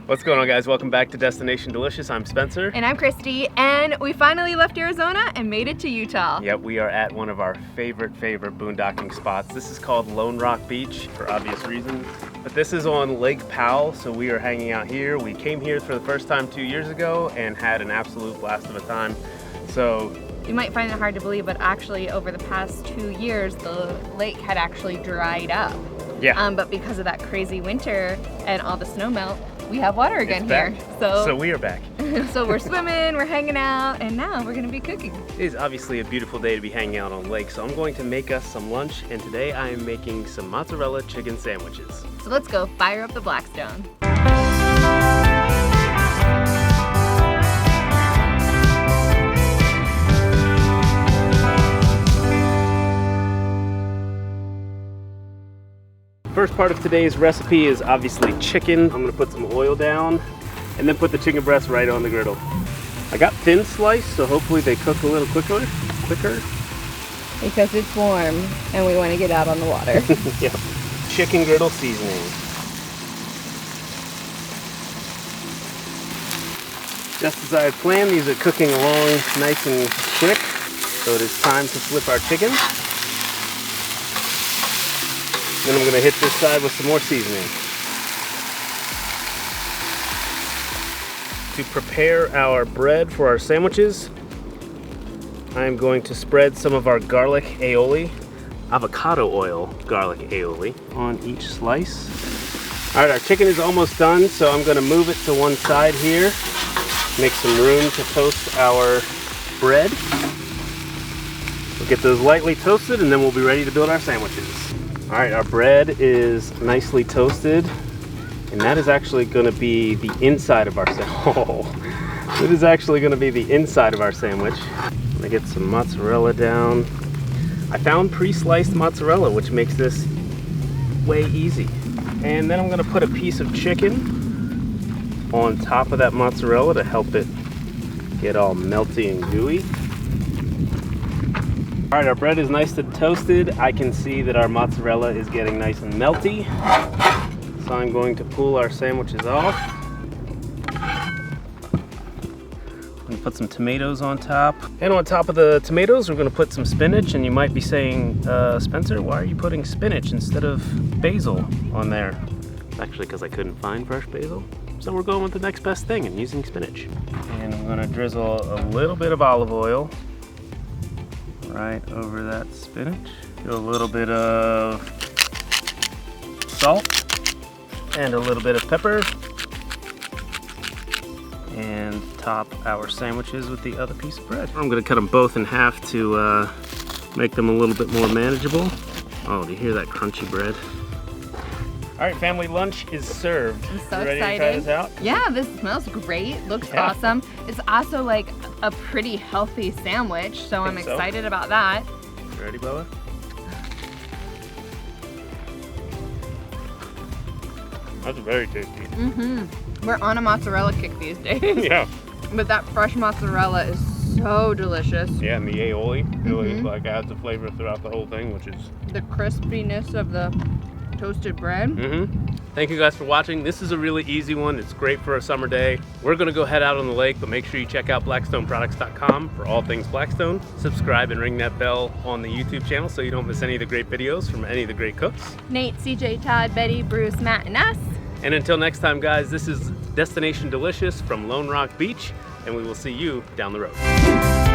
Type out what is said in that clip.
What's going on, guys? Welcome back to Destination Delicious. I'm Spencer. And I'm Christy, and we finally left Arizona and made it to Utah. Yep, we are at one of our favorite boondocking spots. This is called Lone Rock Beach for obvious reasons, but this is on Lake Powell, so we are hanging out here. We came here for the first time 2 years ago and had an absolute blast of a time. So you might find it hard to believe, but actually over the past 2 years, the lake had actually dried up. Yeah. But because of that crazy winter and all the snow melt, we have water again here. So we are back. So we're swimming, we're hanging out, and now we're gonna be cooking. It is obviously a beautiful day to be hanging out on the lake, so I'm going to make us some lunch, and today I am making some mozzarella chicken sandwiches. So let's go fire up the Blackstone. First part of today's recipe is obviously chicken. I'm gonna put some oil down and then put the chicken breast right on the griddle. I got thin sliced, so hopefully they cook a little quicker. Because it's warm and we want to get out on the water. Yep. Chicken griddle seasoning. Just as I had planned, these are cooking along nice and quick, so it is time to flip our chicken. Then I'm gonna hit this side with some more seasoning. To prepare our bread for our sandwiches, I'm going to spread some of our garlic aioli, avocado oil garlic aioli, on each slice. All right, our chicken is almost done, so I'm gonna move it to one side here, make some room to toast our bread. We'll get those lightly toasted and then we'll be ready to build our sandwiches. All right, our bread is nicely toasted, and that is actually gonna be the inside of our sandwich. It is actually gonna be the inside of our sandwich. I'm gonna get some mozzarella down. I found pre-sliced mozzarella, which makes this way easy. And then I'm gonna put a piece of chicken on top of that mozzarella to help it get all melty and gooey. All right, our bread is nice and toasted. I can see that our mozzarella is getting nice and melty. So I'm going to pull our sandwiches off. I'm gonna put some tomatoes on top. And on top of the tomatoes, we're gonna put some spinach. And you might be saying, Spencer, why are you putting spinach instead of basil on there? It's actually because I couldn't find fresh basil. So we're going with the next best thing and using spinach. And I'm gonna drizzle a little bit of olive oil right over that spinach. Do a little bit of salt and a little bit of pepper, and top our sandwiches with the other piece of bread. I'm gonna cut them both in half to make them a little bit more manageable. Oh, do you hear that crunchy bread? All right, family lunch is served. I'm so ready excited. To try this out? Yeah, this smells great. Looks awesome. It's also like a pretty healthy sandwich, so I'm excited about that. You ready, Bella? That's very tasty. Mm-hmm. We're on a mozzarella kick these days. Yeah. But that fresh mozzarella is so delicious. Yeah, and the aioli really like adds a flavor throughout the whole thing, which is the crispiness of the toasted bread. Thank you guys for watching. This is a really easy one. It's great for a summer day. We're gonna go head out on the lake, but make sure you check out blackstoneproducts.com for all things Blackstone. Subscribe and ring that bell on the YouTube channel so you don't miss any of the great videos from any of the great cooks. Nate, CJ, Todd, Betty, Bruce, Matt, and us. And until next time, guys, this is Destination Delicious from Lone Rock Beach, and we will see you down the road.